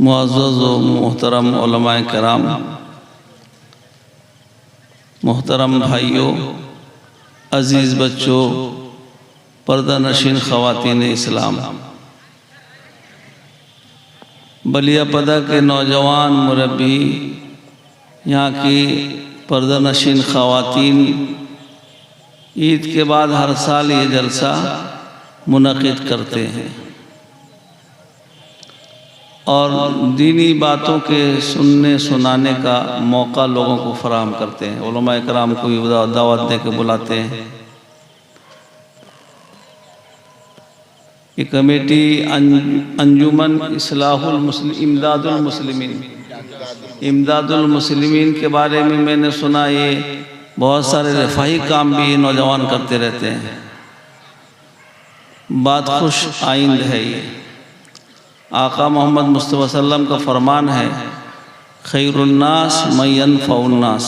मुअज़्ज़ज़ व मोहतरम उलमाए किराम, मोहतरम भाइयों, अज़ीज़ बच्चों, पर्दा नशीन ख़वातीन इस्लाम, बलिया पदा के नौजवान मुरब्बी, यहाँ की पर्दा नशीन ख़वातीन ईद के बाद हर साल ये जलसा मुनक़िद करते हैं और दीनी बातों के सुनने सुनाने का मौका लोगों को फराहम करते हैं। उलमाए किराम को दावत दे के बुलाते हैं। ये कमेटी अंजुमन इस्लाहुल मुस्लिम इमदादुल मुस्लिमीन के बारे में मैंने सुना, ये बहुत सारे रफ़ाही काम भी नौजवान करते रहते हैं। बात खुश आइंद है। ये आका मोहम्मद मुस्तफ़ा सल्लम का फरमान है, खैरुन्नास मन यनफ़उन्नास।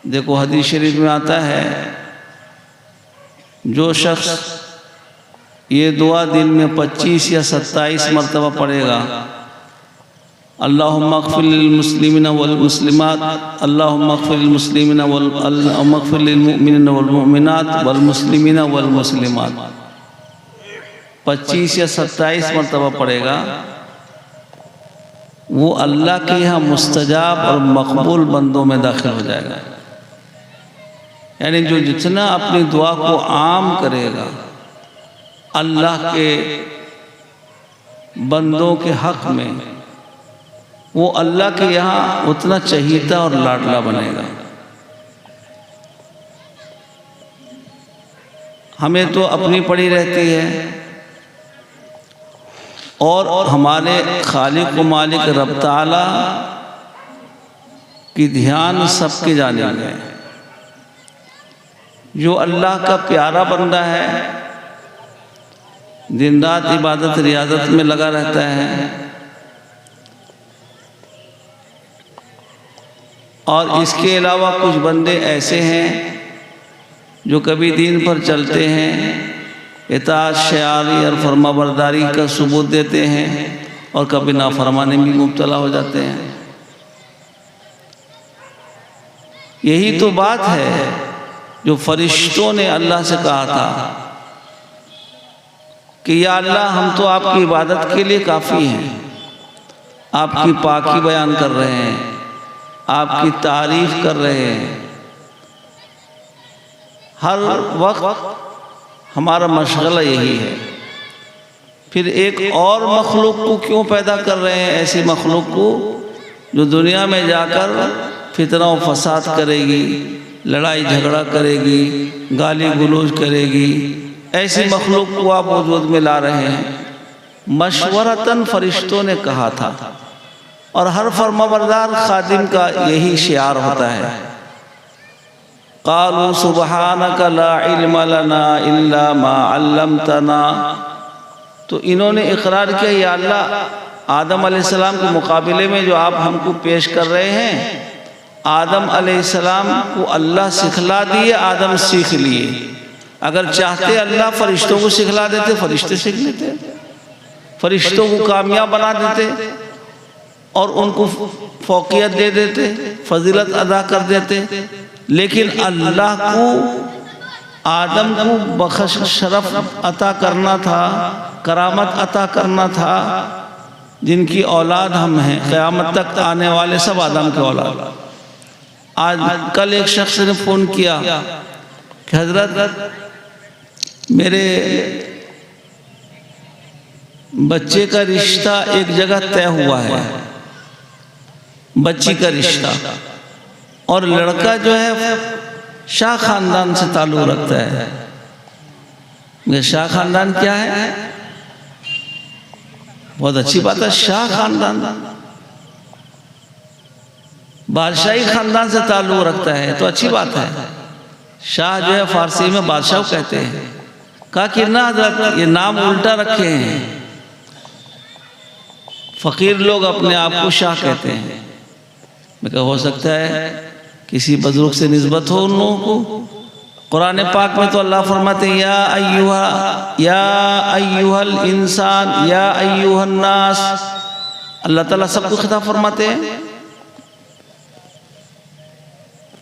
देखो हदीस शरीफ में आता है, जो शख्स ये दुआ दिन में 25 या 27 मरतबा पढ़ेगा, अल्लाहुम्मा अग़फ़िर लिल मुस्लिमीन वल मुस्लिमात, अल्लाहुम्मा अग़फ़िर लिल मुस्लिमीन वल अग़फ़िर लिल मुमिनीन वल मुमिनात वल मुस्लिमीन वल मुस्लिमात, 25 या 27 मरतबा पढ़ेगा, वो अल्लाह के यहाँ मुस्तजाब और मकबूल बंदों में दाखिल हो जाएगा। यानी जो जितना अपनी दुआ को आम करेगा अल्लाह के बंदों के हक़ में, वो अल्लाह के यहाँ उतना चहीता और लाडला बनेगा। हमें तो अपनी पड़ी रहती है और हमारे खालिक व मालिक रब ताला की ध्यान सबके जाने में। जो अल्लाह का प्यारा बंदा है, दिन रात इबादत रियादत में लगा रहता है और इसके अलावा कुछ बंदे ऐसे हैं जो कभी दीन पर चलते हैं, इताअत शारी और फरमाबरदारी का सबूत देते हैं और कभी नाफरमानी में मुब्तला हो जाते हैं। यही तो बात है जो फरिश्तों ने अल्लाह से कहा था कि या अल्लाह, हम तो आपकी इबादत के लिए काफ़ी हैं, आपकी पाकी बयान कर रहे हैं, आपकी तारीफ़ कर रहे हैं, हर वक्त हमारा मशगला यही है। फिर एक और मखलूक को क्यों पैदा कर रहे हैं? ऐसी मखलूक को जो दुनिया में जाकर फितना व फसाद करेगी, लड़ाई झगड़ा करेगी, गाली गलौज करेगी, ऐसी मखलूक को आप वजूद में ला रहे हैं। मशवरतन फरिश्तों ने कहा था और हर फरमाबरदार खादिम का यही शियार होता है, क़ालू सुब्हानका ला इल्म लना इल्ला मा अल्लमतना। तो इन्होंने इकरार किया, या अल्लाह, आदम अलैहिस्सलाम के मुकाबले में जो आप हमको पेश कर रहे हैं, आदम अलैहिस्सलाम को अल्लाह सिखला दिए, आदम सीख लिए। अगर चाहते अल्लाह फरिश्तों को सिखला देते, फरिश्ते सीख लेते, फरिश्तों को कामयाब बना देते। और उनको फौकियत दे देते, फजीलत अदा कर देते। लेकिन अल्लाह को आदम को बख्श शरफ अता करना था, करामत अता करना था, जिनकी औलाद हम हैं, क़यामत तक आने वाले सब आदम के औलाद। आज कल एक शख्स ने फ़ोन किया कि हज़रत मेरे बच्चे का रिश्ता एक जगह तय हुआ है, बच्ची का रिश्ता, और लड़का जो है शाह ख़ानदान से ताल्लुक़ रखता है। ये शाह ख़ानदान क्या है? बहुत अच्छी बात है, शाह ख़ानदान बादशाही ख़ानदान से ताल्लुक़ रखता है तो अच्छी बात है। शाह जो है फ़ारसी में बादशाह कहते हैं। कहा कि ना हज़रत ये नाम उल्टा रखे हैं, फ़कीर लोग अपने आप को शाह कहते हैं। मैं कहा हो सकता है किसी बुजुर्ग से निस्बत हो उन लोगों को। कुरान पाक में तो अल्लाह फरमाते हैं या अय्युहल इंसान या अय्युहन नास। अल्लाह ताला सबको खिताब फरमाते हैं,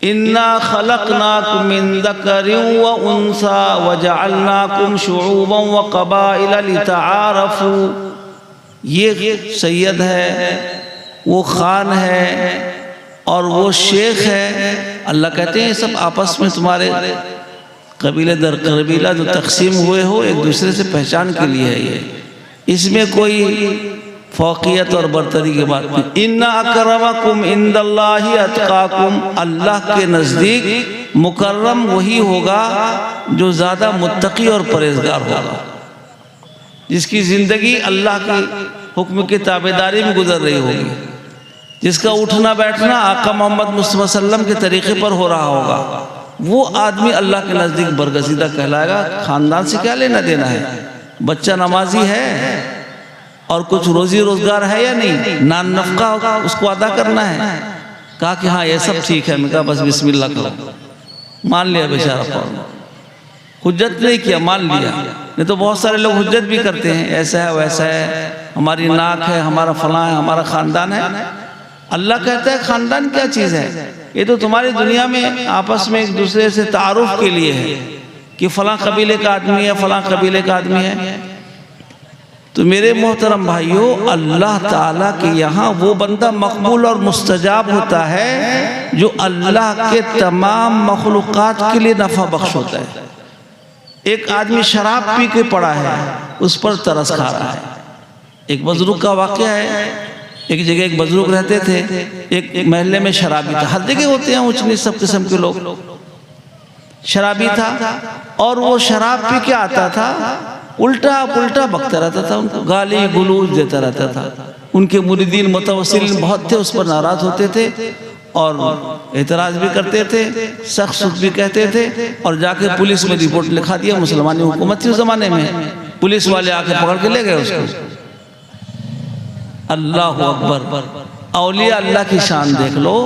इन्ना खलक़नाकुम मिन ज़करिन व उन्सा व जअलनाकुम शुऊबन व क़बाइला लितआरफू। ये सैयद है, वो खान है और वो शेख है। अल्लाह कहते हैं सब आपस में तुम्हारे कबीले दर कबीला जो तकसीम हुए हो एक दूसरे से पहचान के लिए है। ये इसमें कोई फौकियत और बरतरी की बात नहीं। इन्ना अकरमकुम इंदल्लाहि अतकाकुम। अल्लाह के नज़दीक मुकर्रम वही होगा जो ज़्यादा मुत्तकी और परहेज़गार होगा, जिसकी ज़िंदगी अल्लाह की हुक्म की ताबेदारी में गुजर रही होगी, जिसका उठना बैठना आका मोहम्मद मुस्तफ़ा सल्लम के तरीक़े पर हो रहा होगा। वो आदमी अल्लाह के नज़दीक बरगज़ीदा कहलाएगा। ख़ानदान से क्या लेना देना है? बच्चा नमाजी है और कुछ रोज़ी रोज़गार है या नहीं, नान नफ़का होगा उसको अदा करना है। कहा कि हाँ ये सब ठीक है। मैं कहा बस बिस्मिल्लाह करो। मान लिया बेचारा फौरन, हुज्जत नहीं किया, मान लिया। नहीं तो बहुत सारे लोग हुज्जत भी करते हैं, ऐसा है वैसा है, हमारी नाक है, हमारा फलां है, हमारा ख़ानदान है। अल्लाह कहता है ख़ानदान क्या चीज़ है? ये तो तुम्हारी दुनिया में आपस में एक दूसरे से तारुफ के लिए है कि फ़लां कबीले का आदमी है, फ़लां कबीले का आदमी है। तो मेरे मोहतरम भाइयों, अल्लाह ताला के यहाँ वो बंदा मकबूल और मुस्तजाब होता है जो अल्लाह के तमाम मखलूक़ात के लिए नफ़ा बख्श होता है। एक आदमी शराब पी के पड़ा है, उस पर तरस खा रहा है। एक बुजुर्ग का वाक़या है, एक जगह एक बुजुर्ग रहते थे, एक महल्ले में शराबी था। हर जगह होते हैं ऊंच नीच सब किस्म के लोग। शराबी था और वो शराब पी के आता था, उल्टा पुल्टा बकता रहता था, उनको गाली गुलूज देता रहता था। उनके मुरीदीन मुतवस्सिलीन बहुत थे, उस पर नाराज़ होते थे और एतराज़ भी करते थे, सख्त सुख भी कहते थे। और जाके पुलिस में रिपोर्ट लिखा दिया। मुसलमानी हुकूमत थी उस ज़माने में, पुलिस वाले आके पकड़ के ले गए उसको। अल्लाह अकबर। औलिया अल्लाह की शान देख लो।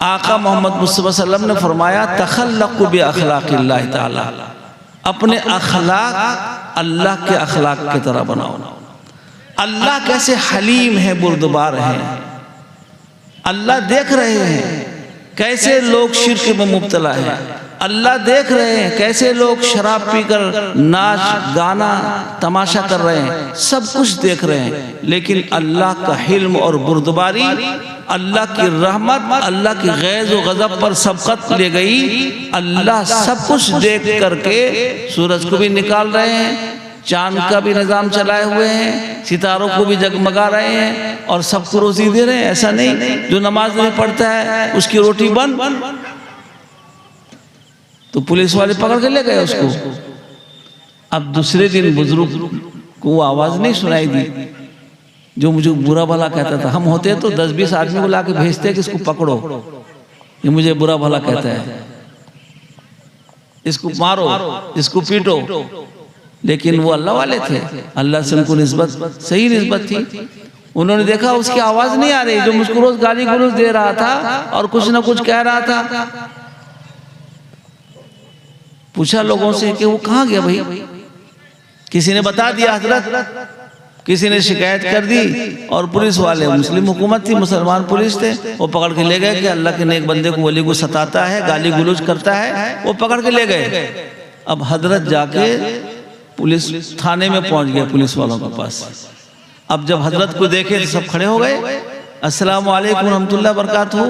आका मोहम्मद मुस्तफ़ा सल्लम ने फरमाया तखल्लक़ू बि अख़लाक़िल्लाह ताला। अपने अखलाक अल्लाह के अखलाक की तरह बनाओ। अल्लाह कैसे हलीम है, बुर्दबार है। अल्लाह देख रहे हैं कैसे लोग शिर्क में मुब्तला है। अल्लाह देख रहे हैं कैसे लोग शराब पीकर नाच गाना तमाशा कर रहे हैं, सब कुछ देख रहे हैं। लेकिन अल्लाह का हिल्म और बुर्दबारी, अल्लाह की रहमत, अल्लाह की गैज़ व गज़ब पर सबकत ले गई। अल्लाह सब कुछ देख करके सूरज को भी निकाल रहे हैं, चांद का भी निज़ाम चलाए हुए हैं, सितारों को भी जगमगा रहे हैं और सबको रोज़ी दे रहे हैं। ऐसा नहीं जो नमाज नहीं पढ़ता है उसकी रोटी बंद। तो पुलिस वाले पकड़ के ले गए उसको। अब दूसरे दिन बुजुर्ग को वो आवाज़ नहीं सुनाई दी जो मुझे बुरा भला कहता था। हम होते तो 10-20 आदमी को ला के भेजते कि इसको पकड़ो, ये मुझे बुरा भला कहता है, इसको मारो, इसको पीटो। लेकिन वो अल्लाह वाले थे, अल्लाह से उनको निस्बत सही निस्बत थी। उन्होंने देखा उसकी आवाज़ नहीं आ रही, जो मुझको रोज़ गाली गलौज दे रहा था और कुछ ना कुछ कह रहा था। पूछा लोगों से कि वो कहाँ गया भाई? किसी ने बता दिया हजरत किसी ने शिकायत कर दी और पुलिस वाले, मुस्लिम हुकूमत थी, मुसलमान पुलिस थे, वो पकड़ के ले गए कि अल्लाह के नेक बंदे को वली को सताता है, गाली गुलूज करता है, वो पकड़ के ले गए। अब हजरत जाके पुलिस थाने में पहुंच गए पुलिस वालों के पास। अब जब हजरत को देखे तो सब खड़े हो गए, अस्सलाम वालेकुम रहमतुल्लाह बरकातहू।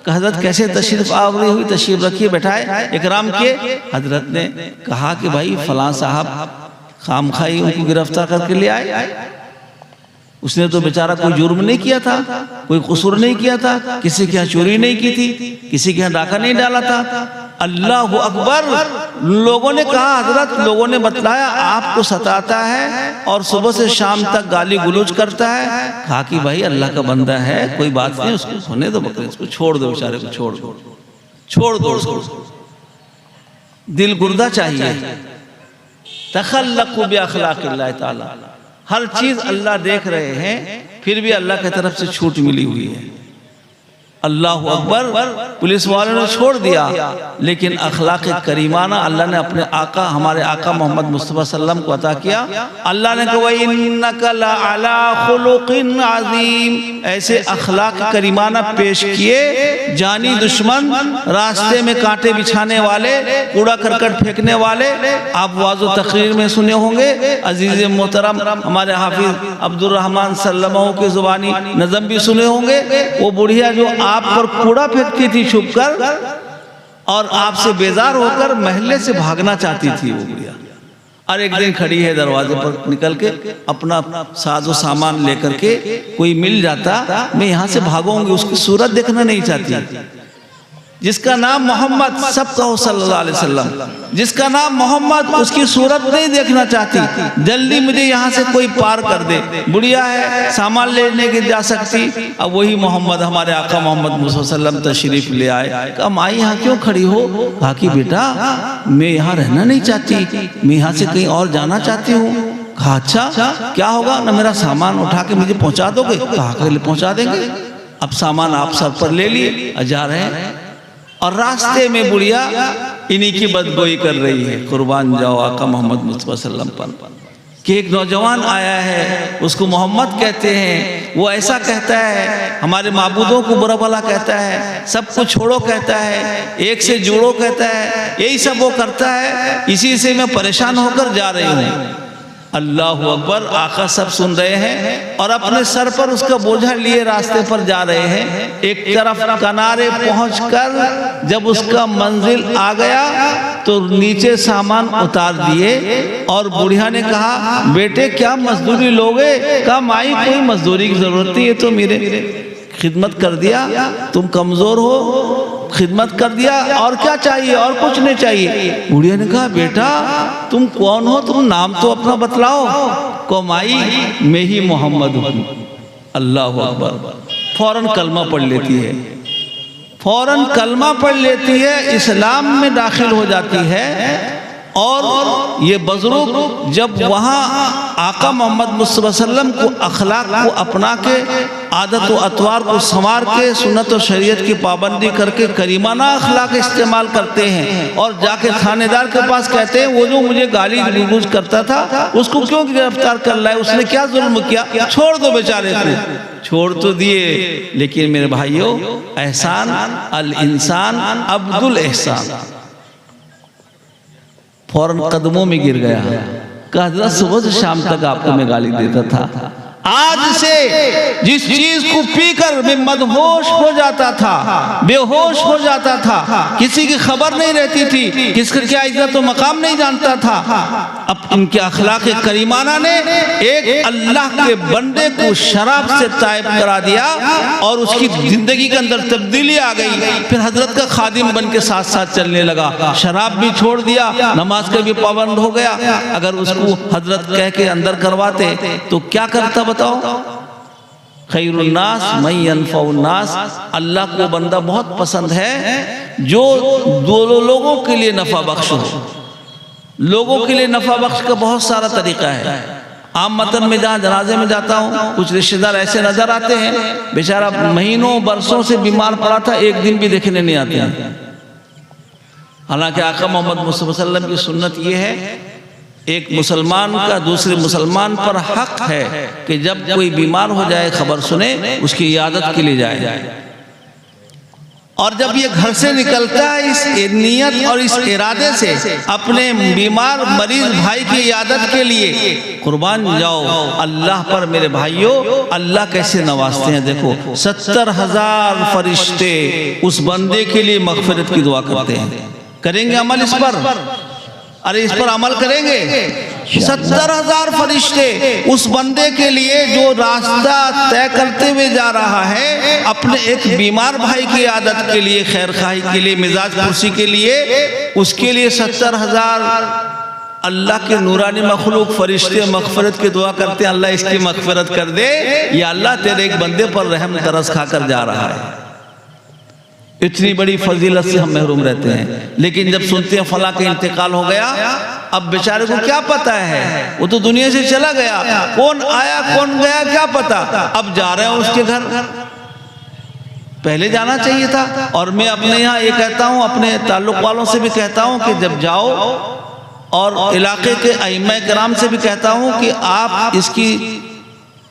हजरत कैसे तशरीफ आवरी हुई, तशरीफ रखिए, बैठाए, इकराम किए। हजरत ने कहा कि भाई फलां साहब खामखाई उनको गिरफ्तार करके ले आए, उसने तो बेचारा कोई जुर्म नहीं किया था, कोई कसूर नहीं किया था, किसी के यहाँ चोरी नहीं की थी, किसी के यहाँ डाका नहीं डाला था। अल्लाह अकबर। लोगों ने कहा हजरत, लोगों ने बतलाया आपको सताता है और सुबह से शाम तक गाली गुलूज करता है। कहा कि भाई अल्लाह का बंदा है, कोई बात नहीं, उसको होने दो, बकरे उसको छोड़ दो, बेचारे को छोड़ दो, छोड़ दो उसको। दिल गुर्दा चाहिए। तखल्लक़ु बिअख़लाक़िल्लाह ताला। हर चीज अल्लाह देख रहे हैं, फिर भी अल्लाह की तरफ से छूट मिली हुई है। अल्लाह अकबर। पुलिस वालों ने छोड़ दिया, लेकिन अखलाक करीमाना अल्लाह ने अपने आका, हमारे आका मोहम्मद मुस्तफ़ा सल्लम को अता किया। अल्लाह ने कहा इन्नका लअला खुलुक़िन अज़ीम, ऐसे अखलाक करीमाना पेश किए। जानी दुश्मन, रास्ते में कांटे बिछाने वाले, कूड़ा करकट फेंकने वाले, आप वाज़ो तकरीर में सुने होंगे। अजीज़ मोहतरम हमारे हाफिज अब्दुल रहमान सल्लमो की ज़ुबानी नज़म भी सुने होंगे। वो बुढ़िया जो आप पर कूड़ा फेंकती थी छुप कर और आपसे बेजार होकर महल्ले से भागना चाहती थी वो बुढ़िया, और एक दिन खड़ी है दरवाजे पर निकल के, अपना साजो सामान लेकर के, कोई मिल जाता मैं यहाँ से भागूंगी, उसकी सूरत देखना नहीं चाहती। जिसका नाम मोहम्मद, सब कहो सल्लल्लाहु अलैहि वसल्लम, जिसका नाम मोहम्मद, उसकी सूरत नहीं देखना चाहती। जल्दी मुझे यहाँ से कोई पार कर दे। बुढ़िया है, सामान लेने की जा सकती। अब वही मोहम्मद, हमारे आका मोहम्मद मुस्तफा सल्लम तशरीफ ले आए। कहा माई यहाँ क्यों खड़ी हो? कहा कि बेटा मैं यहाँ रहना नहीं चाहती, मैं यहाँ से कहीं और जाना चाहती हूँ। कहा अच्छा क्या होगा ना, मेरा सामान उठा के मुझे पहुँचा दोगे? कहा पहुँचा देंगे। अब सामान आप सर पर ले लिए, जा रहे हैं और रास्ते में बुढ़िया इन्हीं की बदगोई कर रही है। कुर्बान जाओ आका मोहम्मद मुस्तफा सल्लम पर कि एक नौजवान आया है, उसको मोहम्मद कहते हैं, वो ऐसा कहता है, हमारे माबूदों को बुरा भला कहता है, सबको छोड़ो कहता है, एक से जुड़ो कहता है, यही सब वो करता है। इसी से मैं परेशान होकर जा रही हूँ। अल्लाह अकबर। आका सब सुन रहे हैं और अपने सर पर उसका बोझा लिए रास्ते पर जा रहे हैं। एक तरफ किनारे पहुंचकर जब उसका मंजिल आ गया तो नीचे सामान उतार दिए और बुढ़िया ने कहा बेटे क्या मजदूरी लोगे? कहा माई कोई मजदूरी की जरूरत नहीं है, तो मेरे खिदमत कर दिया, तुम कमजोर हो, खिदमत कर दिया, और क्या चाहिए? और कुछ नहीं चाहिए। बुढ़िया ने कहा बेटा तुम कौन हो, तुम नाम तो अपना बतलाओ। को माई मैं ही मोहम्मद हूँ। अल्लाह अकबर। फौरन कलमा पढ़ लेती है, फौरन कलमा पढ़ लेती है, इस्लाम में दाखिल हो जाती है। और ये बुजुर्ग जब वहाँ आका मोहम्मद मुस्तफा सल्लम को अखलाक को अपना के, आदत व अतवार को संवार के, सुन्नत और शरीयत की पाबंदी करके करीमाना अखलाक इस्तेमाल करते हैं और जाके थानेदार के पास कहते हैं वो जो मुझे गाली गलौज करता था उसको क्यों गिरफ्तार कर लाए, उसने क्या जुल्म किया? छोड़ दो बेचारे को। छोड़ तो दिए, लेकिन मेरे भाइयों एहसान अल इंसान अब्दुल एहसान फौरन कदमों में गिर गया। कहा सुबह से शाम तक आपको मैं गाली देता था, आज से जिस चीज को पीकर मैं मदहोश हो जाता था, बेहोश हो जाता था, किसी की खबर नहीं रहती थी, किसका क्या इज्जत और मकाम नहीं जानता था। अब इनके अखलाक करीमाना ने एक अल्लाह के बंदे को शराब से ताइब करा दिया और उसकी जिंदगी के अंदर तब्दीली आ गई। फिर हजरत का खादिम बन के साथ साथ चलने लगा, शराब भी छोड़ दिया, नमाज का भी पाबंद हो गया। अगर उसको हजरत कह के अंदर करवाते तो क्या करता बताओ? खैरुन्नास मन यनफउन्नास। अल्लाह को बंदा बहुत पसंद है जो दो लोगों के लिए नफा बख्श हो। लोगों के लिए नफा बख्श का बहुत सारा तरीका है। आम मतन में जहाँ जनाजे में जाता हूँ, कुछ रिश्तेदार ऐसे नजर आते हैं, बेचारा महीनों बरसों से बीमार पड़ा था, एक दिन भी देखने नहीं आते हैं। हालांकि आका मोहम्मद मुस्तफा सल्लम की सुन्नत ये है एक मुसलमान का दूसरे मुसलमान पर हक है कि जब कोई बीमार हो जाए खबर सुने उसकी इयादत के लिए जाए। और जब ये घर से निकलता है इस नियत और इस इरादे से अपने बीमार मरीज भाई की इयादत के लिए, कुर्बान जाओ अल्लाह पर मेरे भाइयों। अल्लाह कैसे नवाजते हैं देखो, 70,000 फरिश्ते उस बंदे के लिए मगफिरत की दुआ करते हैं। करेंगे अमल इस पर? अरे इस पर अमल करेंगे? 70,000 फरिश्ते उस बंदे के लिए जो रास्ता तय करते हुए जा रहा है अपने एक बीमार भाई की आदत के लिए, खैर खाई के लिए, मिजाज खुशी के लिए, उसके लिए 70,000 अल्लाह के नूरानी मखलूक फरिश्ते मगफिरत की दुआ करते हैं, अल्लाह इसकी मगफिरत कर दे, या अल्लाह तेरे एक बंदे पर रहम तरस खाकर जा रहा है। इतनी बड़ी फजीलत से हम महरूम रहते हैं। लेकिन जब सुनते हैं फला का इंतकाल हो गया, अब बेचारे को क्या पता है, वो तो दुनिया से चला गया, कौन आया कौन गया क्या पता, अब जा रहे हैं उसके घर। पहले जाना चाहिए था। और मैं अपने यहाँ ये कहता हूँ, अपने ताल्लुक वालों से भी कहता हूँ कि जब जाओ, और इलाके के अइम्मा किराम से भी कहता हूँ कि आप इसकी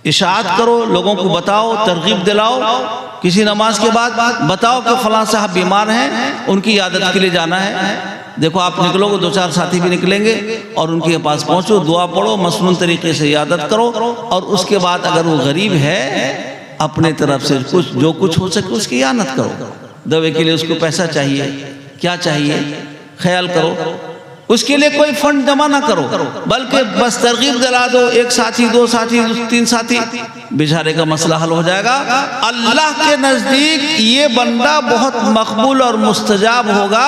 इशाअत करो, लोगों को बताओ, तरगीब दिलाओ, किसी नमाज के बाद बताओ कि फलां साहब बीमार हैं, उनकी इयादत के लिए जाना है। देखो आप निकलोगे, 2-4 साथी भी निकलेंगे और उनके पास पहुंचो, दुआ पढ़ो, मसनून तरीके से इयादत करो, और उसके बाद अगर वो गरीब है अपने तरफ से कुछ जो कुछ हो सके उसकी इयादत करो। दवे के लिए उसको पैसा चाहिए, क्या चाहिए, ख्याल करो, उसके लिए कोई फंड जमा ना करो, बल्कि बस तरगीब दिला दो, 1 साथी 2 साथी 3 साथी, बेचारे का मसला हल हो जाएगा। अल्लाह के नजदीक ये बंदा बहुत मकबूल और मुस्तजाब होगा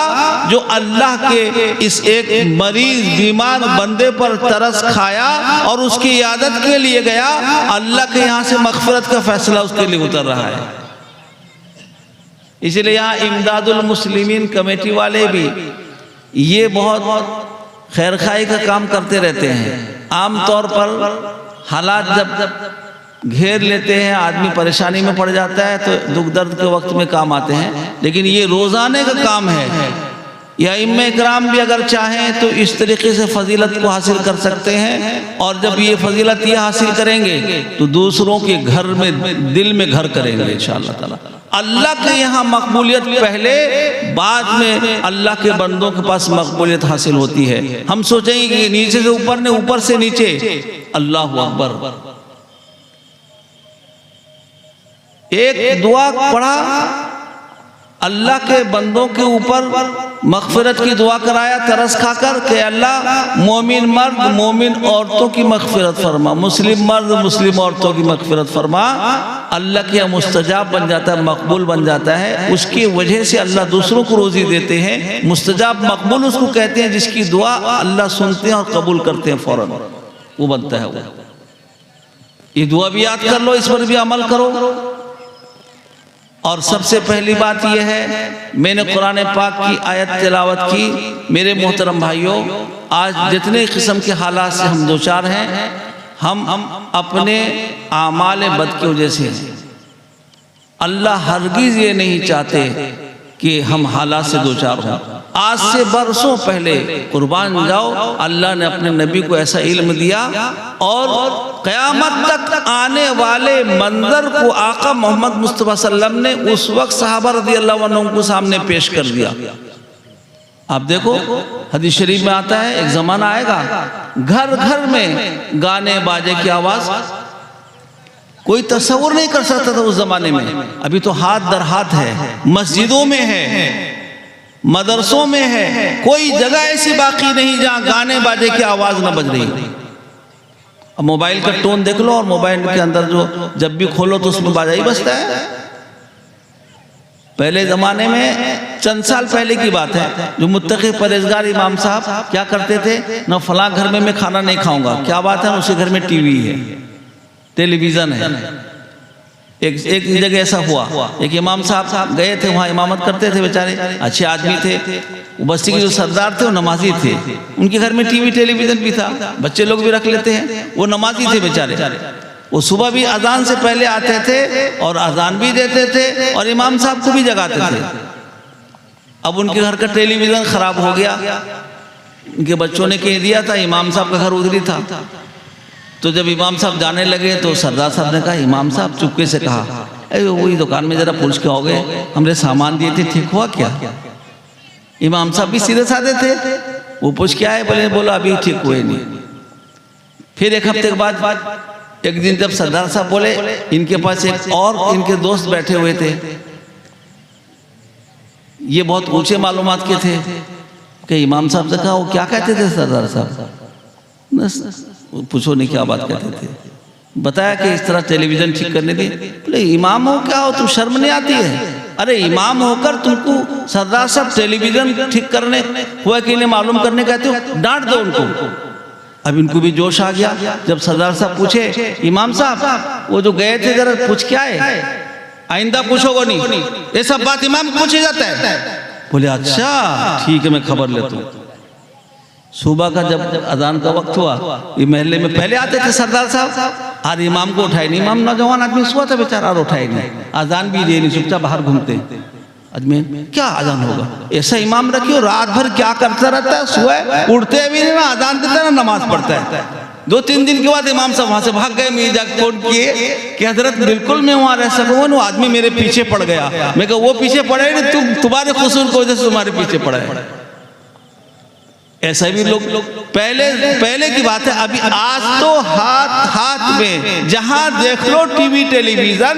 जो अल्लाह के इस एक मरीज बीमार बंदे पर तरस खाया और उसकी इयादत के लिए गया। अल्लाह के यहाँ से मगफिरत का फैसला उसके लिए उतर रहा है। इसलिए यहाँ इमदादुल मुस्लिमीन कमेटी वाले भी ये बहुत खैर खाई का काम करते रहते हैं। आम तौर पर हालात जब घेर लेते हैं, आदमी परेशानी में पड़ जाता है, तो दुख दर्द के वक्त में काम आते हैं, लेकिन ये रोजाने का काम है। या इम्मे इकराम भी अगर चाहें तो इस तरीके से फजीलत को हासिल कर सकते हैं, और जब ये फजीलत ये हासिल करेंगे तो दूसरों के घर में दिल में घर करेंगे इंशाअल्लाह ताला। अल्लाह के यहाँ मकबूलियत पहले, बाद में अल्लाह के बंदों के पास मकबूलियत हासिल होती है। हम सोचेंगे कि नीचे से ऊपर ने, ऊपर से नीचे। अल्लाह अकबर। एक दुआ पढ़ा, अल्लाह के बंदों के ऊपर मगफिरत की दुआ कराया तरस खाकर कि अल्लाह मोमिन मर्द मोमिन औरतों की मगफिरत फरमा, मुस्लिम मर्द मुस्लिम औरतों की मगफिरत फरमा। अल्लाह के यहाँ मुस्तजाब बन जाता है, मकबूल बन जाता है। उसकी वजह से अल्लाह दूसरों को रोजी देते हैं। मुस्तजाब मकबूल उसको कहते हैं जिसकी दुआ अल्लाह सुनते हैं और कबूल करते हैं, फौरन वो बनता है। वो ये दुआ भी याद कर लो, इस पर भी अमल करो। और सबसे पहली बात यह है, मैंने कुरान पाक की आयत तिलावत की। मेरे मोहतरम भाइयों, आज जितने किस्म के हालात से हम दो चार हैं, हम अपने आमाल बद की वजह से, अल्लाह हरगिज़ ये नहीं चाहते कि हम हालात से दो चार हों। आज से बरसों पहले कुर्बान जाओ, अल्लाह ने अपने नबी को ऐसा इल्म दिया और क़यामत तक आने वाले मंजर को आका मोहम्मद मुस्तफ़ा सल्लम ने उस वक्त सहाबा रज़ियल्लाहु अन्हुम को सामने पेश कर दिया। आप देखो हदीस शरीफ में आता है, एक ज़माना आएगा घर घर में गाने बाजे की आवाज़, कोई तस्वुर नहीं कर सकता था उस जमाने में। अभी तो हाथ दर हाथ है, मस्जिदों में है, मदरसों में है, कोई जगह ऐसी बाकी नहीं जहां गाने बाजे की आवाज न बज रही। अब मोबाइल का टोन देख लो, और मोबाइल के अंदर जो जब भी खोलो तो उसमें बाजा ही बजता है। पहले जमाने में, चंद साल पहले की बात है, जो मुत्तकी परहेजगार इमाम साहब क्या करते थे, न फलां घर में मैं खाना नहीं खाऊंगा, क्या बात है, उसके घर में टीवी है, टेलीविजन है। एक जगह ऐसा हुआ, एक इमाम साहब गए थे, वहाँ इमामत करते थे, बेचारे अच्छे आदमी थे, वो बस्ती के जो सरदार थे वो नमाजी थे, उनके घर में टीवी टेलीविजन भी था, बच्चे लोग भी रख लेते हैं, वो नमाजी थे बेचारे। वो सुबह भी अजान से पहले आते थे और अजान भी देते थे और इमाम साहब को भी जगाते थे। अब उनके घर का टेलीविजन खराब हो गया, इनके बच्चों ने कह दिया था, इमाम साहब का घर उधर ही था। तो जब इमाम साहब जाने लगे तो सरदार साहब ने कहा, इमाम साहब चुपके से कहा, अरे वही दुकान में जरा पूछ के आओगे, हमने सामान दिए थे, ठीक हुआ क्या? इमाम साहब भी सीधे साधे थे, वो पूछ के आए, बोला अभी ठीक हुए नहीं। फिर एक हफ्ते के बाद एक दिन जब सरदार साहब बोले, इनके पास एक और इनके दोस्त बैठे हुए थे, ये बहुत ऊंचे मालूमात के थे, कि इमाम साहब से कहा, वो क्या कहते थे सरदार साहब? पूछो नहीं क्या बात कहते थे। बताया कि इस तरह टेलीविजन ठीक करने दी। बोले इमाम हो क्या हो, तुम शर्म नहीं आती है? अरे इमाम होकर तुमको सरदार साहब टेलीविजन ठीक करने हुआ कि नहीं मालूम करने कहते हो, डांट दो उनको। अब इनको भी जोश आ गया। जब सरदार साहब पूछे, इमाम साहब वो जो गए थे जरा पूछ के आए, आइंदा पूछोगे नहीं, ये सब बात इमाम को पूछी जाता है। बोले अच्छा ठीक है, मैं खबर लेता हूँ। सुबह का जब अजान का वक्त हुआ, ये महल्ले में पहले आते थे सरदार साहब, और इमाम को उठाए नहीं। इमाम नौजवान आदमी सुआ था बेचारा, और उठाए नहीं, अजान भी दे नहीं, चुपचाप बाहर घूमते। अजमेर क्या अजान होगा, ऐसा इमाम रखियो, रात भर क्या करता रहता है, सुबह उठते भी नहीं, ना अजान देता है ना नमाज पढ़ता है। 2-3 दिन के बाद इमाम साहब वहां से भाग गए। मैं जाकर फोन किए कि हजरत बिल्कुल मैं वहां रह सकूंगा, वो आदमी मेरे पीछे पड़ गया। मैं कहा वो पीछे पड़े नहीं, तुम्हारे कसूर की वजह से तुम्हारे पीछे पड़ा है। ऐसा भी लोग पहले की बात है। अभी आज तो हाथ में जहां देख लो टीवी टेलीविजन,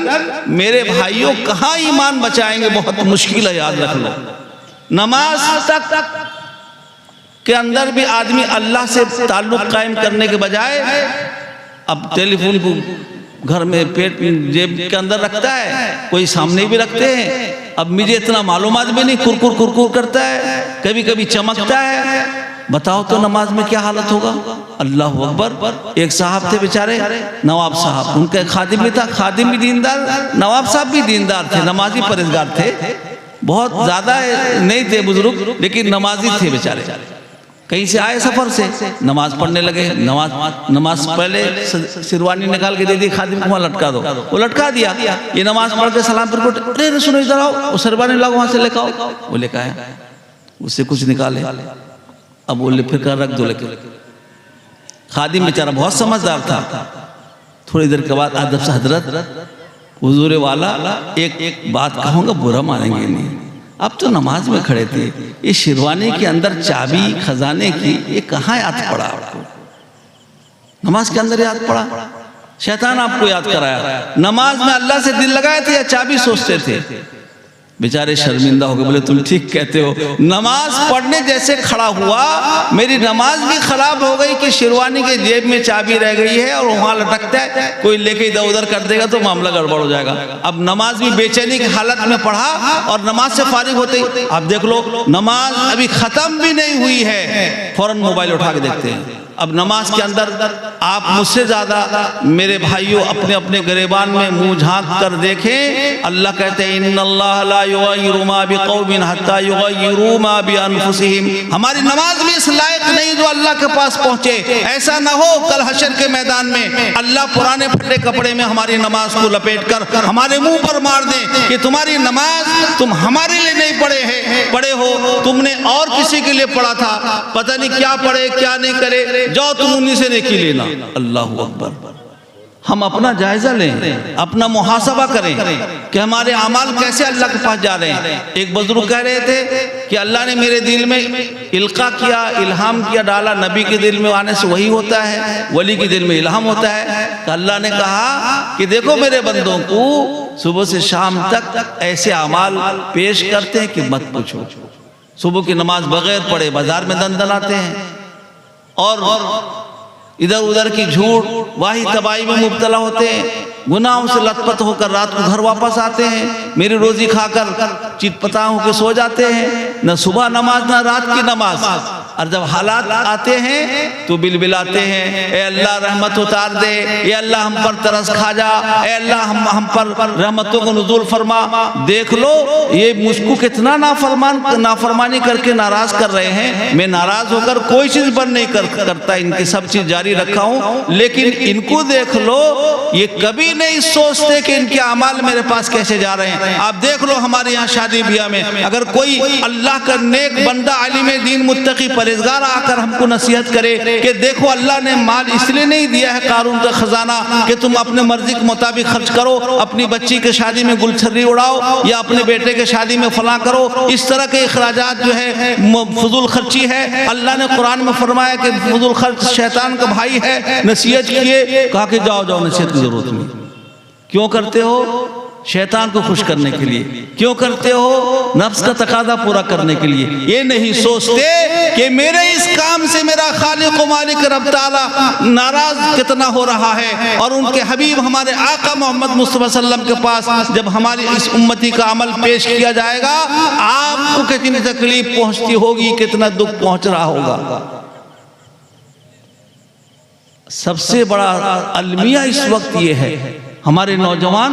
मेरे भाइयों कहां ईमान बचाएंगे, बहुत मुश्किल है, याद रख लो। नमाज तक के अंदर भी आदमी अल्लाह से ताल्लुक कायम करने के बजाय अब टेलीफोन को घर में पेट जेब के अंदर रखता है, कोई सामने भी रखते हैं। अब मुझे इतना मालूमात भी नहीं, कुरकुर करता है, कभी कभी चमकता है। बताओ तो नमाज में क्या हालत होगा। अल्लाह अकबर। एक साहब थे बेचारे, नवाब साहब, उनका खादिम भी था, खादिम भी दीनदार, नवाब साहब भी दीनदार थे, नमाजी परहेजगार थे, बहुत ज्यादा नहीं थे बुजुर्ग, लेकिन नमाजी थे बेचारे। कहीं से आए सफर से, नमाज पढ़ने लगे। नमाज पहले शेरवानी निकाल के दे दी, खादिम को वहां लटका दो, वो लटका दिया। ये नमाज पढ़ के सलाम पर कोट, अरे सुनो इधर आओ, वो शेरवानी लाओ वहां से लेकर आओ। वो लेकर आया, उससे कुछ निकाले, अब बोले फिर कर रख दो। लेके खादिम बेचारा बहुत समझदार था। थोड़ी देर के बाद अदब से, हजरत हुजूर वाला एक बात कहूँगा, बुरा मानेंगे नहीं, अब तो नमाज में खड़े थे, ये शेरवानी के अंदर चाबी खजाने की ये कहाँ याद पड़ा आपको? नमाज के अंदर याद पड़ा, शैतान आपको याद कराया। नमाज में अल्लाह से दिल लगाए थे या चाबी सोचते थे? बेचारे शर्मिंदा हो गए, बोले तुम ठीक कहते हो। नमाज पढ़ने जैसे खड़ा हुआ, मेरी नमाज भी खराब हो गई कि शेरवानी के जेब में चाबी रह गई है और वहां लटकता है, कोई लेके इधर उधर कर देगा तो मामला गड़बड़ हो जाएगा। अब नमाज भी बेचैनी की हालत में पढ़ा और नमाज से फारिग होते ही अब देख लो नमाज अभी खत्म भी नहीं हुई है, फौरन मोबाइल उठा के देखते हैं। अब नमाज के अंदर आप मुझसे ज्यादा मेरे भाइयों अपने अपने गिरेबान में मुंह झांक कर देखें। अल्लाह कहते हैं इन्नल्लाह ला युगय्यिरु मा बिक़ौमिन हत्ता युगय्यिरु मा बिअनफुसिहिम। हमारी नमाज भी इस लायक नहीं जो अल्लाह के पास पहुंचे। ऐसा ना हो कल हशर के मैदान में अल्लाह पुराने फटे कपड़े में हमारी नमाज को लपेट कर हमारे मुंह पर मार दे कि तुम्हारी नमाज तुम हमारे लिए नहीं पढ़े हो, तुमने और किसी के लिए पढ़ा था, पता नहीं क्या पढ़े क्या नहीं करे, जाओ तुम उन्हीं से नेकी लेना। अल्लाह अकबर। हम अपना जायजा लें, अपना मुहासबा करें कि हमारे अमाल कैसे अल्लाह के पास जा रहे हैं। एक बुजुर्ग कह रहे थे कि अल्लाह ने मेरे दिल में इल्का किया, इल्हाम किया, डाला। नबी के दिल में आने से वही होता है, वली के दिल में इल्हाम होता है। तो अल्लाह ने कहा कि देखो मेरे बंदों को सुबह से शाम तक ऐसे अमाल पेश करते हैं कि मत पूछो। सुबह की नमाज बगैर पढ़े बाजार में दंदनाते हैं और इधर उधर की झूठ वाही तबाही में मुब्तला होते हैं, गुनाहों से लथपथ होकर रात को घर वापस आते हैं, मेरी रोजी खाकर चितपटा होकर सो जाते हैं, न सुबह नमाज न रात की नमाज। और जब हालात आते हैं तो बिलबिलाते हैं, ए अल्लाह रहमत उतार दे, ए अल्लाह हम पर तरस खा जा, ए अल्लाह हम पर रहमतों को नुज़ूल फरमा। देख लो ये मुझको कितना नाफरमानी करके नाराज कर रहे हैं। मैं नाराज होकर कोई चीज बंद नहीं करता, इनकी सब चीज जारी रखा हूं, लेकिन इनको देख लो ये कभी नहीं सोचते कि इनके अमाल मेरे पास कैसे जा रहे हैं। आप देख लो हमारे यहाँ शादी ब्याह में अगर कोई अल्लाह का नेक बंदा आलिम दीन मुत्तकी परहेजगार आकर हमको नसीहत करे कि देखो अल्लाह ने माल इसलिए नहीं दिया है कारून का खजाना कि तुम अपने मर्जी के मुताबिक खर्च करो, अपनी बच्ची के शादी में गुलछर्री उड़ाओ या अपने बेटे के शादी में फला करो। इस तरह के अखराजात जो है फजूल खर्ची है। अल्लाह ने कुरान में फरमाया कि फजूल खर्च शैतान का भाई है। नसीहत किए, कहा कि जाओ जाओ, नसीहत की जरूरत नहीं। क्यों करते हो? शैतान को खुश करने के लिए। क्यों करते हो? नफ्स का तकादा पूरा करने के लिए। ये नहीं सोचते कि मेरे इस काम से मेरा खालिक व मालिक रब ताला नाराज कितना हो रहा है। और उनके हबीब हमारे आका मोहम्मद मुस्तफा सल्लम के पास जब हमारी इस उम्मती का अमल पेश किया जाएगा, आपको कितनी तकलीफ पहुंचती होगी, कितना दुख पहुंच रहा होगा। सबसे बड़ा अलमिया इस वक्त ये है, हमारे नौजवान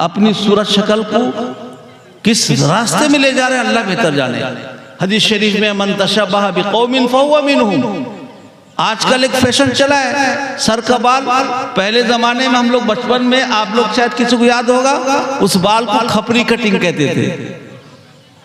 अपनी सूरत शक्ल को किस रास्ते में ले जा रहे हैं, अल्लाह बेहतर जाने। हदीस शरीफ में मन तशब्बह बिकौमिन फहुव मिनहुम। आजकल एक फैशन चला है सर का बाल। पहले जमाने में हम लोग बचपन में, आप लोग शायद किसी को याद होगा, उस बाल को खपरी कटिंग कहते थे।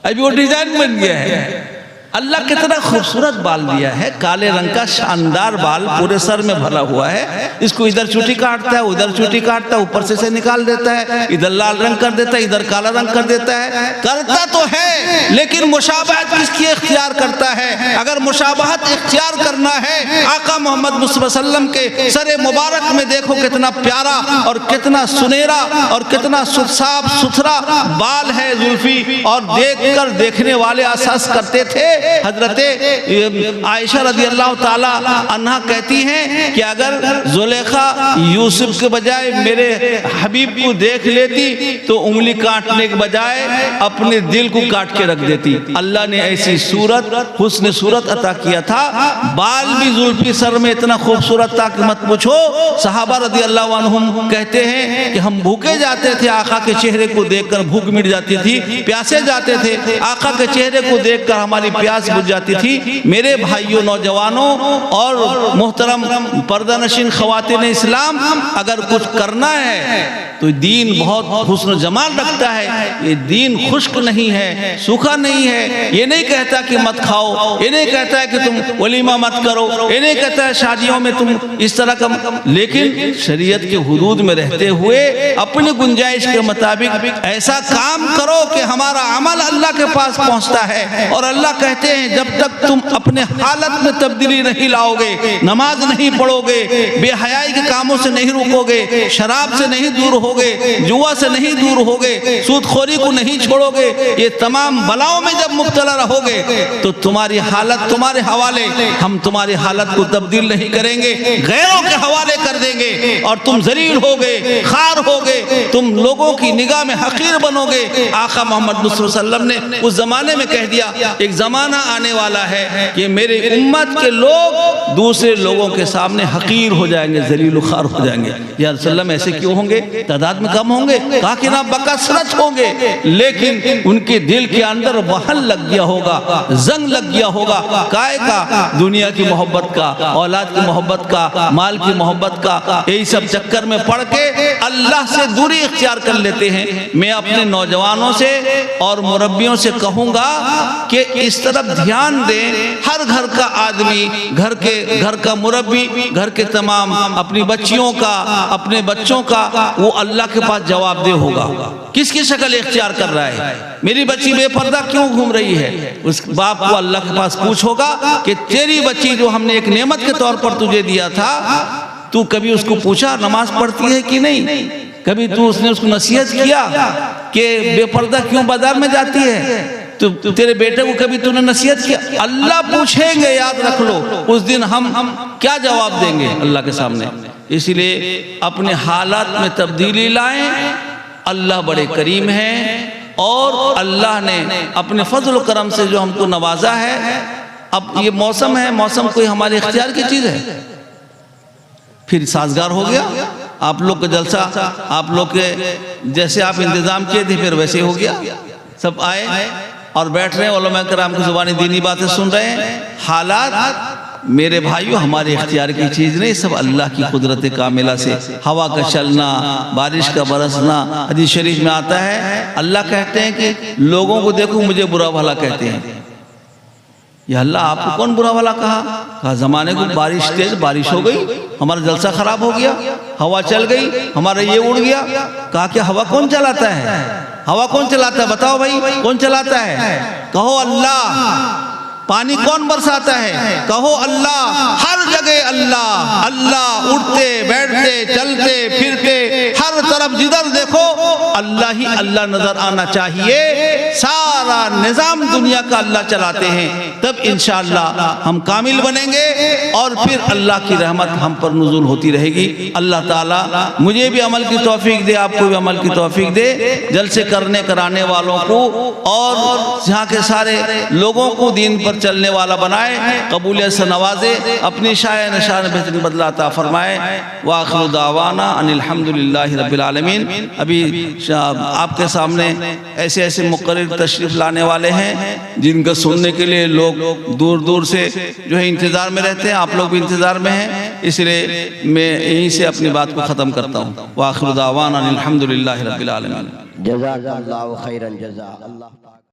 अभी वो डिजाइन बन गया है। अल्लाह कितना खूबसूरत बाल दिया है, काले रंग का शानदार बाल पूरे सर में भरा हुआ है। इसको इधर चूटी काटता है, उधर चूटी काटता है, ऊपर से निकाल देता है, इधर लाल रंग कर देता है, इधर काला रंग कर देता है। करता तो है, लेकिन मुशाबहत किसकी इख्तियार करता है? अगर मुशाबहत इख्तियार करना है, आका मोहम्मद मुस्तफा सल्लम के सरे मुबारक में देखो कितना प्यारा और कितना सुनहरा और कितना साफ सुथरा बाल है जुल्फी। और देखकर देखने वाले एहसास करते थे। हजरत आयशा रज़ी अल्लाह ताला अन्हा कहती हैं कि अगर जुलेखा यूसुफ के बजाय मेरे हबीब को देख लेती तो उंगली काटने के बजाय अपने दिल को काट के रख देती। अल्लाह ने ऐसी सूरत, हुस्न सूरत अता किया था। बाल भी जुल्फी सर में इतना खूबसूरत था कि मत पूछो। सहाबा रज़ी अल्लाह अन्हुम कहते हैं कि हम भूखे जाते थे, आका के चेहरे को देखकर भूख मिट जाती थी। प्यासे जाते थे, आका के चेहरे को देखकर हमारी प्यास बुझ जाती थी। मेरे भाइयों, नौजवानों और मोहतरम पर्दानशीन ख़वातीन इस्लाम, अगर कुछ करना है तो दीन बहुत हुस्न जमाल रखता है। ये दीन खुश्क नहीं है, सूखा नहीं है। ये नहीं कहता कि मत खाओ, ये नहीं कहता है कि तुम वलीमा मत करो, ये नहीं कहता है शादियों में तुम इस तरह का, लेकिन शरीयत के हुदूद में रहते हुए अपनी गुंजाइश के मुताबिक ऐसा काम करो कि हमारा अमल अल्लाह के पास पहुंचता है। और अल्लाह कहते हैं जब तक तुम अपने हालत में तब्दीली नहीं लाओगे, नमाज नहीं पढ़ोगे, बेहयाई के कामों से नहीं रुकोगे, शराब से नहीं दूर होगे, जुआ से नहीं दूर होगे, सूदखोरी को नहीं छोड़ोगे, ये तमाम बलाओं में जब मुब्तला रहोगे तो तुम्हारी हालत तुम्हारे हवाले, हम तुम्हारी हालत को तब्दील नहीं करेंगे, गैरों के हवाले कर देंगे और तुम जलील होगे, खार होगे, तुम लोगों की निगाह में हकीर बनोगे। आका मोहम्मद मुस्तफा सल्लम ने उस जमाने में कह दिया, एक जमाना आने वाला है कि मेरे उम्मत के लोग दूसरे लोगों के सामने हकीर हो जाएंगे, जलील खार हो जाएंगे। या सल्लम ऐसे क्यों होंगे? तादाद में कम होंगे, कहा कि ना बकसरत होंगे, लेकिन उनके दिल के अंदर वहन लग गया होगा, जंग लग गया होगा। काय का? दुनिया की मोहब्बत का, औलाद की मोहब्बत का, माल की मोहब्बत का, यही सब चक्कर में पड़ के अल्लाह से दूरी इख्तियार कर लेते हैं। मैं अपने नौजवानों से और मुरब्बियों से कहूँगा कि इस तरफ ध्यान दें। हर घर का आदमी, घर का मुरब्बी, घर के तमाम अपनी बच्चियों का, अपने बच्चों का वो अल्लाह के पास जवाबदेह होगा। किसकी शक्ल इख्तियार कर रहा है? मेरी बच्ची बेपर्दा क्यों घूम रही है? उस बाप को अल्लाह के पास पूछोगा कि तेरी बच्ची जो हमने एक नेमत के तौर पर तुझे दिया था, तू कभी उसको पूछा नमाज पढ़ती है कि नहीं? कभी तू उसको नसीहत किया कि बेपर्दा क्यों बाजार में जाती है? तो तेरे बेटे को कभी तूने नसीहत किया? अल्लाह पूछेंगे, याद रख लो। उस दिन हम क्या जवाब देंगे अल्लाह के सामने? इसलिए अपने हालात में तब्दीली लाएं। अल्लाह बड़े करीम हैं और अल्लाह ने अपने फजल करम से जो हमको नवाजा है। अब ये मौसम है, मौसम कोई हमारे इख्तियार की चीज़ है? फिर साजगार हो गया आप लोग का जलसा, आप लोग के जैसे आप इंतज़ाम किए थे फिर वैसे हो गया। सब आए और बैठ रहे हैं, उलमा कराम की ज़ुबानी दीनी बातें सुन रहे हैं। हालात मेरे भाइयों हमारे इख्तियार की चीज़ नहीं, सब अल्लाह की कुदरत कामिला से। हवा का चलना, बारिश का बरसना, हदीस शरीफ में आता है अल्लाह कहते हैं कि लोगों को देखो मुझे बुरा भला कहते हैं। या अल्लाह आपको कौन बुरा वाला कहा ज़माने को बारिश तेज बारिश हो गई, हमारा जलसा खराब हो गया, हवा चल गई, हमारा ये उड़ गया। कहा कि हवा कौन चलाता है, हवा कौन चलाता है, बताओ भाई कौन चलाता है? कहो अल्लाह। पानी कौन बरसाता है? कहो अल्लाह। हर जगह अल्लाह अल्लाह, उठते बैठते चलते फिरते हर तरफ जिधर देखो अल्लाह ही अल्लाह नजर आना चाहिए। सारा निजाम दुनिया का अल्लाह चलाते हैं, तब इंशाअल्लाह हम कामिल बनेंगे और फिर अल्लाह की रहमत हम पर नुज़ूल होती रहेगी। अल्लाह ताला मुझे भी अमल की तौफीक दे, आपको भी अमल की तौफीक दे, जलसे करने कराने वालों को और यहाँ के सारे लोगों को दीन पर चलने वाला बनाए, कबूलियत से नवाजे, अपनी शाय निशान बेहतरीन बदला अता फरमाए। व आखिरु दावाना अनिल हम्दुलिल्लाहि रब्बिल आलमीन। अभी आपके सामने ऐसे ऐसे मुक़र्रिर तशरीफ़ लाने वाले हैं जिनका सुनने के लिए लोग दूर दूर से जो है इंतज़ार में रहते हैं। आप लोग भी इंतज़ार में हैं, इसलिए मैं यहीं से अपनी बात को ख़त्म करता हूँ। व आखिरु दावाना अनिल हम्दुलिल्लाहि रब्बिल आलमीन। जज़ाकल्लाहु खैरन जज़ा।